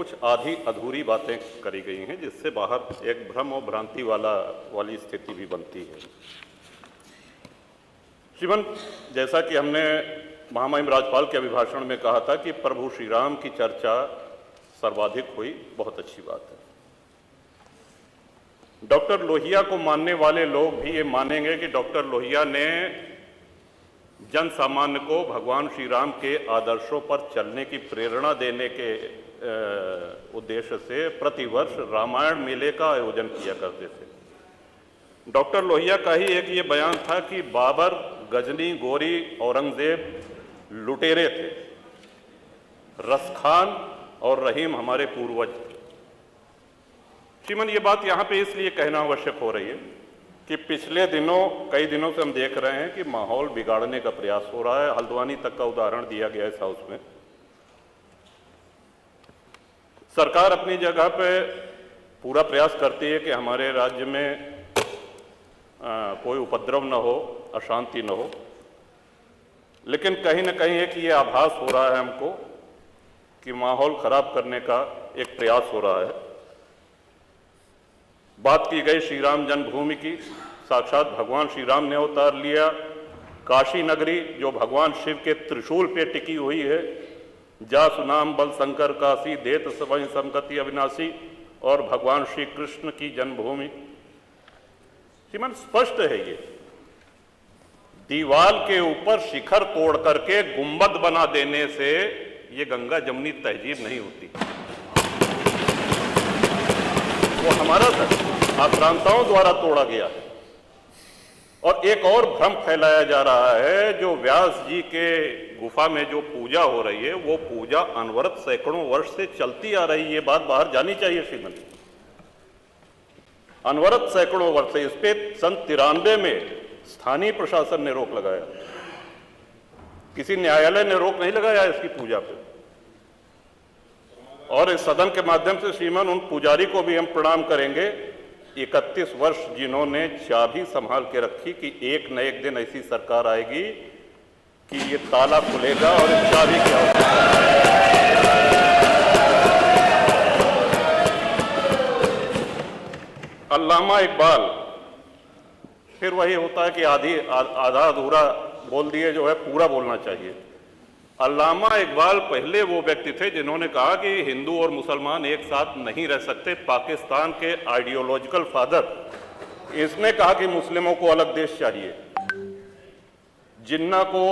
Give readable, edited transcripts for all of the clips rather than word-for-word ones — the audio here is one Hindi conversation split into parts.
कुछ आधी अधूरी बातें करी गई हैं, जिससे बाहर एक भ्रम और भ्रांति वाली स्थिति भी बनती है। श्रीमान, जैसा कि हमने महामहिम राज्यपाल के अभिभाषण में कहा था कि प्रभु श्री राम की चर्चा सर्वाधिक हुई, बहुत अच्छी बात है। डॉक्टर लोहिया को मानने वाले लोग भी ये मानेंगे कि डॉक्टर लोहिया ने जन सामान्य को भगवान श्री राम के आदर्शों पर चलने की प्रेरणा देने के उद्देश्य से प्रतिवर्ष रामायण मेले का आयोजन किया करते थे। डॉक्टर लोहिया का ही एक ये बयान था कि बाबर, गजनी, गोरी, औरंगजेब लुटेरे थे, रसखान और रहीम हमारे पूर्वज थे। श्रीमान, ये बात यहाँ पे इसलिए कहना आवश्यक हो रही है कि पिछले कई दिनों से हम देख रहे हैं कि माहौल बिगाड़ने का प्रयास हो रहा है। हल्द्वानी तक का उदाहरण दिया गया इस हाउस में। सरकार अपनी जगह पे पूरा प्रयास करती है कि हमारे राज्य में कोई उपद्रव न हो, अशांति न हो, लेकिन कहीं ना कहीं एक ये आभास हो रहा है हमको कि माहौल खराब करने का एक प्रयास हो रहा है। बात की गई श्री राम जन्मभूमि की, साक्षात भगवान श्री राम ने अवतार लिया। काशी नगरी जो भगवान शिव के त्रिशूल पे टिकी हुई है, जा सुनाम बल शंकर काशी, देत सबहि समगति अविनाशी, और भगवान श्री कृष्ण की जन्मभूमि। श्रीमान, स्पष्ट है ये दीवाल के ऊपर शिखर तोड़ करके गुंबद बना देने से ये गंगा जमुनी तहजीब नहीं होती। वो हमारा आक्रांताओं द्वारा तोड़ा गया है। और एक और भ्रम फैलाया जा रहा है, जो व्यास जी के गुफा में जो पूजा हो रही है, वो पूजा अनवरत सैकड़ों वर्ष से चलती आ रही है। ये बात बाहर जानी चाहिए श्रीमन। अनवरत सैकड़ों वर्ष से, इस पे सन 93 में स्थानीय प्रशासन ने रोक लगाया, किसी न्यायालय ने रोक नहीं लगाया इसकी पूजा पे। और इस सदन के माध्यम से श्रीमान उन पुजारी को भी हम प्रणाम करेंगे, 31 वर्ष जिन्होंने चाबी संभाल के रखी कि एक न एक दिन ऐसी सरकार आएगी कि ये ताला खुलेगा और इस चाबी की आवश्यकता है। अल्लामा इकबाल, फिर वही होता है कि आधा अधूरा बोल दिए जो है पूरा बोलना चाहिए। अल्लामा इकबाल पहले वो व्यक्ति थे जिन्होंने कहा कि हिंदू और मुसलमान एक साथ नहीं रह सकते। पाकिस्तान के आइडियोलॉजिकल फादर, इसने कहा कि मुस्लिमों को अलग देश चाहिए। जिन्ना को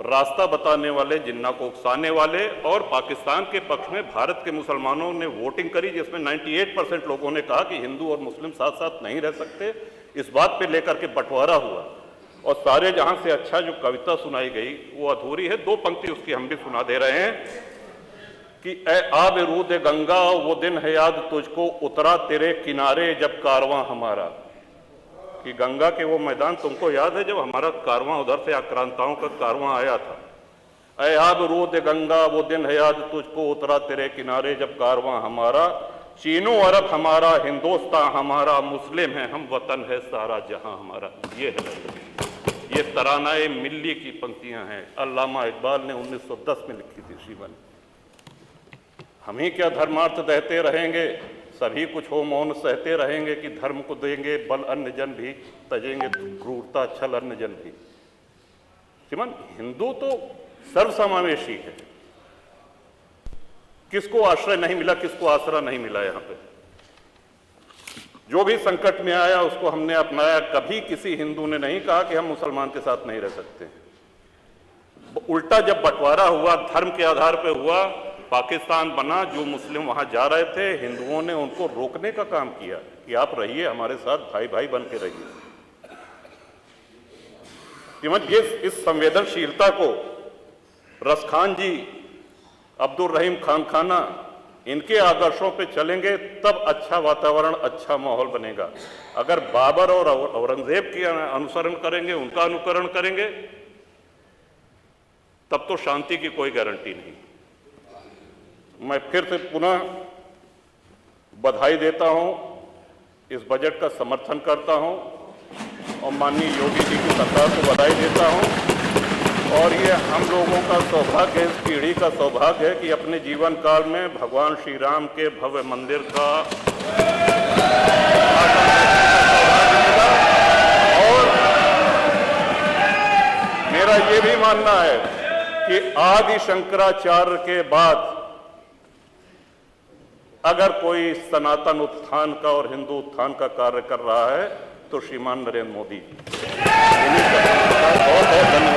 रास्ता बताने वाले, जिन्ना को उकसाने वाले, और पाकिस्तान के पक्ष में भारत के मुसलमानों ने वोटिंग करी, जिसमें 98% लोगों ने कहा कि हिंदू और मुस्लिम साथ साथ नहीं रह सकते। इस बात पे लेकर के बंटवारा हुआ और सारे जहां से अच्छा जो कविता सुनाई गई वो अधूरी है। 2 पंक्ति उसकी हम भी सुना दे रहे हैं कि ए आब रूद गंगा, वो दिन है याद तुझको, उतरा तेरे किनारे जब कारवां हमारा। कि गंगा के वो मैदान तुमको याद है जब हमारा कारवां उधर से आक्रांताओं का कारवां आया था। ए आब रूद गंगा, वो दिन है याद तुझको, उतरा तेरे किनारे जब कारवां हमारा। चीनो अरब हमारा, हिंदुस्तान हमारा, मुस्लिम है हम, वतन है सारा जहां हमारा। ये है, ये तरानाए मिल्ली की पंक्तियां हैं, अल्लामा इकबाल ने 1910 में लिखी थी श्रीमान। हम ही क्या धर्मार्थ दहते रहेंगे, सभी कुछ हो मौन सहते रहेंगे, कि धर्म को देंगे बल अन्य जन भी, तजेंगे क्रूरता छल अन्य जन भी। श्रीमान, हिंदू तो सर्वसमावेशी है। किसको आश्रय नहीं मिला, किसको आसरा नहीं मिला? यहाँ पे जो भी संकट में आया उसको हमने अपनाया। कभी किसी हिंदू ने नहीं कहा कि हम मुसलमान के साथ नहीं रह सकते। उल्टा जब बंटवारा हुआ, धर्म के आधार पर हुआ, पाकिस्तान बना, जो मुस्लिम वहां जा रहे थे, हिंदुओं ने उनको रोकने का काम किया कि आप रहिए हमारे साथ, भाई भाई बन के रहिए। ये इस संवेदनशीलता को रसखान जी, अब्दुल रहीम खान खाना, इनके आदर्शों पे चलेंगे तब अच्छा वातावरण, अच्छा माहौल बनेगा। अगर बाबर और औरंगजेब की अनुसरण करेंगे, उनका अनुकरण करेंगे, तब तो शांति की कोई गारंटी नहीं। मैं फिर से पुनः बधाई देता हूं, इस बजट का समर्थन करता हूं और माननीय योगी जी की सरकार को बधाई देता हूं और ये हम लोगों का सौभाग्य, इस पीढ़ी का सौभाग्य है कि अपने जीवन काल में भगवान श्री राम के भव्य मंदिर का और मेरा ये भी मानना है कि आदि शंकराचार्य के बाद अगर कोई सनातन उत्थान का और हिंदू उत्थान का कार्य कर रहा है तो श्रीमान नरेंद्र मोदी जी। बहुत बहुत धन्यवाद।